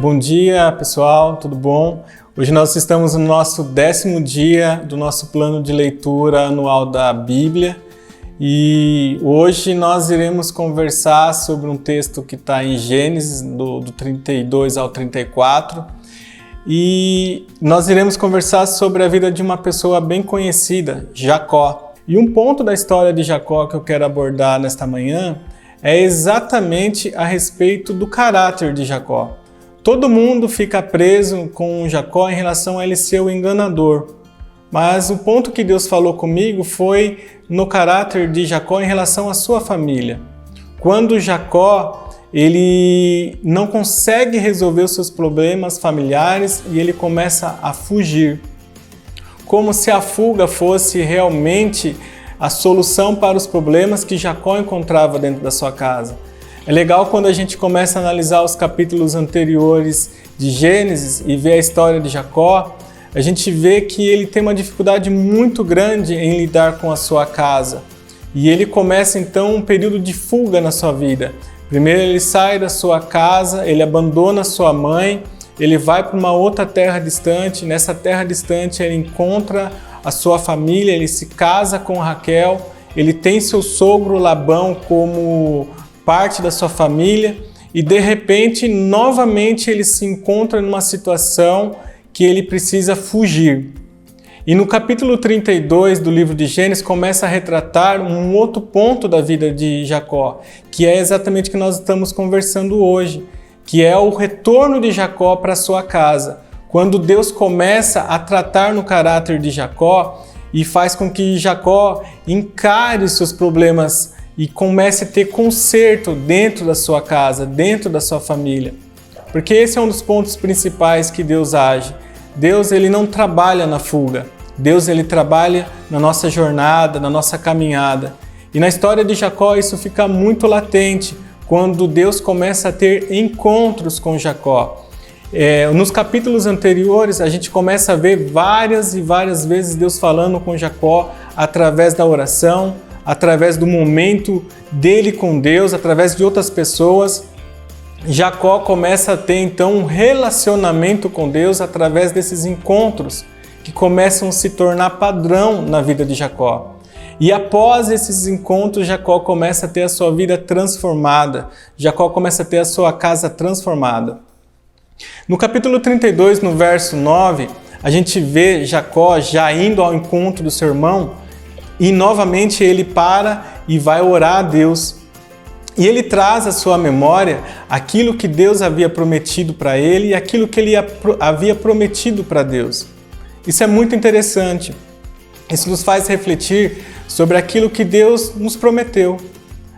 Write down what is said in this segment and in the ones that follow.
Bom dia, pessoal, tudo bom? Hoje nós estamos no nosso 10º dia do nosso plano de leitura anual da Bíblia e hoje nós iremos conversar sobre um texto que está em Gênesis, do 32 ao 34, e nós iremos conversar sobre a vida de uma pessoa bem conhecida, Jacó. E um ponto da história de Jacó que eu quero abordar nesta manhã é exatamente a respeito do caráter de Jacó. Todo mundo fica preso com Jacó em relação a ele ser o enganador. Mas o ponto que Deus falou comigo foi no caráter de Jacó em relação à sua família. Quando Jacó ele não consegue resolver os seus problemas familiares e ele começa a fugir. Como se a fuga fosse realmente a solução para os problemas que Jacó encontrava dentro da sua casa. É legal quando a gente começa a analisar os capítulos anteriores de Gênesis e ver a história de Jacó, a gente vê que ele tem uma dificuldade muito grande em lidar com a sua casa. E ele começa então um período de fuga na sua vida. Primeiro ele sai da sua casa, ele abandona sua mãe, ele vai para uma outra terra distante. Nessa terra distante ele encontra a sua família, ele se casa com Raquel, ele tem seu sogro Labão como parte da sua família e de repente novamente ele se encontra numa situação que ele precisa fugir. E no capítulo 32 do livro de Gênesis começa a retratar um outro ponto da vida de Jacó, que é exatamente o que nós estamos conversando hoje, que é o retorno de Jacó para sua casa. Quando Deus começa a tratar no caráter de Jacó e faz com que Jacó encare os seus problemas e comece a ter conserto dentro da sua casa, dentro da sua família. Porque esse é um dos pontos principais que Deus age. Deus ele não trabalha na fuga. Deus ele trabalha na nossa jornada, na nossa caminhada. E na história de Jacó isso fica muito latente quando Deus começa a ter encontros com Jacó. Nos capítulos anteriores a gente começa a ver várias e várias vezes Deus falando com Jacó através da oração, através do momento dele com Deus, através de outras pessoas. Jacó começa a ter então um relacionamento com Deus através desses encontros que começam a se tornar padrão na vida de Jacó. E após esses encontros, Jacó começa a ter a sua vida transformada, Jacó começa a ter a sua casa transformada. No capítulo 32, no verso 9, a gente vê Jacó já indo ao encontro do seu irmão e novamente ele para e vai orar a Deus. E ele traz à sua memória aquilo que Deus havia prometido para ele e aquilo que ele havia prometido para Deus. Isso é muito interessante. Isso nos faz refletir sobre aquilo que Deus nos prometeu.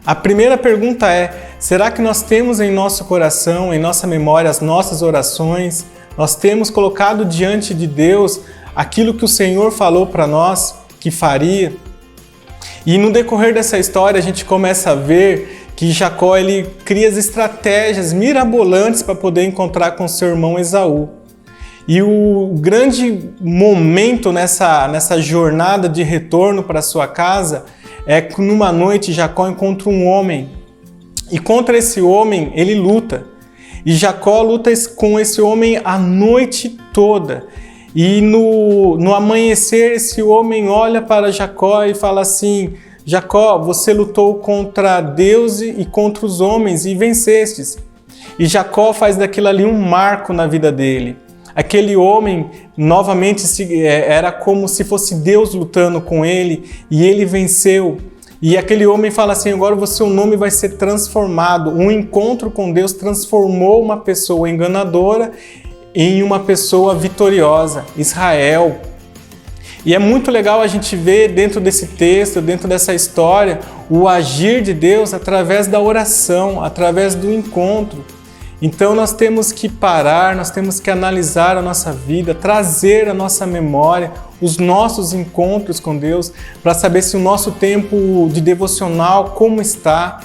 A primeira pergunta é: será que nós temos em nosso coração, em nossa memória, as nossas orações? Nós temos colocado diante de Deus aquilo que o Senhor falou para nós que faria? E no decorrer dessa história a gente começa a ver que Jacó ele cria as estratégias mirabolantes para poder encontrar com seu irmão Esaú. E o grande momento nessa jornada de retorno para sua casa é que numa noite Jacó encontra um homem. E contra esse homem ele luta. E Jacó luta com esse homem a noite toda. E no amanhecer esse homem olha para Jacó e fala assim: Jacó, você lutou contra Deus e contra os homens e vencestes. E Jacó faz daquilo ali um marco na vida dele. Aquele homem novamente era como se fosse Deus lutando com ele e ele venceu. E aquele homem fala assim: agora o seu nome vai ser transformado. Um encontro com Deus transformou uma pessoa enganadora em uma pessoa vitoriosa, Israel. E é muito legal a gente ver dentro desse texto, dentro dessa história, o agir de Deus através da oração, através do encontro. Então nós temos que parar, nós temos que analisar a nossa vida, trazer à nossa memória os nossos encontros com Deus, para saber se o nosso tempo de devocional como está.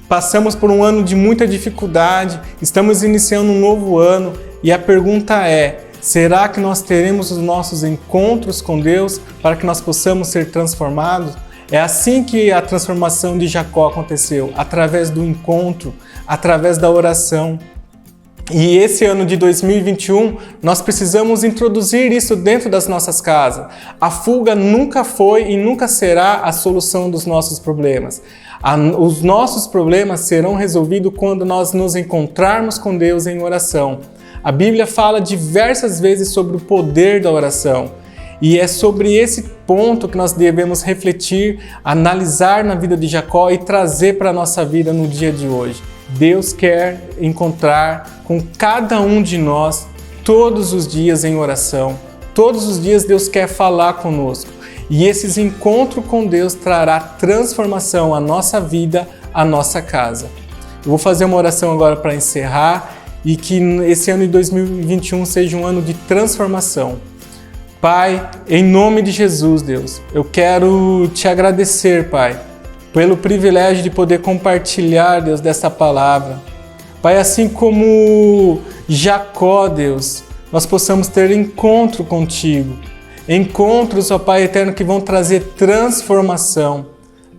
Passamos por um ano de muita dificuldade, estamos iniciando um novo ano e a pergunta é: será que nós teremos os nossos encontros com Deus para que nós possamos ser transformados? É assim que a transformação de Jacó aconteceu, através do encontro, através da oração. E esse ano de 2021, nós precisamos introduzir isso dentro das nossas casas. A fuga nunca foi e nunca será a solução dos nossos problemas. Os nossos problemas serão resolvidos quando nós nos encontrarmos com Deus em oração. A Bíblia fala diversas vezes sobre o poder da oração. E é sobre esse ponto que nós devemos refletir, analisar na vida de Jacó e trazer para a nossa vida no dia de hoje. Deus quer encontrar com cada um de nós todos os dias em oração. Todos os dias Deus quer falar conosco. E esses encontros com Deus trará transformação à nossa vida, à nossa casa. Eu vou fazer uma oração agora para encerrar e que esse ano de 2021 seja um ano de transformação. Pai, em nome de Jesus, Deus, eu quero te agradecer, Pai, pelo privilégio de poder compartilhar, Deus, dessa palavra. Pai, assim como Jacó, Deus, nós possamos ter encontro contigo. Encontros, ó Pai eterno, que vão trazer transformação.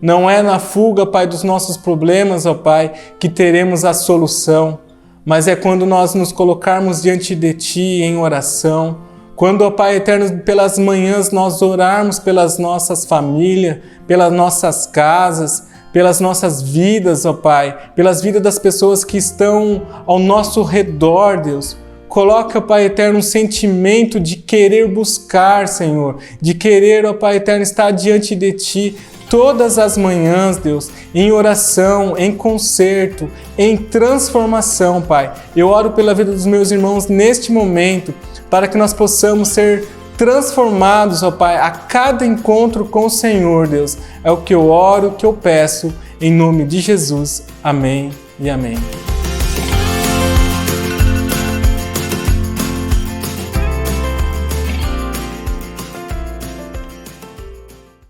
Não é na fuga, Pai, dos nossos problemas, ó Pai, que teremos a solução, mas é quando nós nos colocarmos diante de Ti em oração, quando, ó Pai eterno, pelas manhãs nós orarmos pelas nossas famílias, pelas nossas casas, pelas nossas vidas, ó Pai, pelas vidas das pessoas que estão ao nosso redor, Deus. Coloca, Pai eterno, um sentimento de querer buscar, Senhor, de querer, ó Pai eterno, estar diante de Ti todas as manhãs, Deus, em oração, em concerto, em transformação, Pai. Eu oro pela vida dos meus irmãos neste momento, para que nós possamos ser transformados, ó Pai, a cada encontro com o Senhor, Deus. É o que eu oro, o que eu peço, em nome de Jesus. Amém e amém.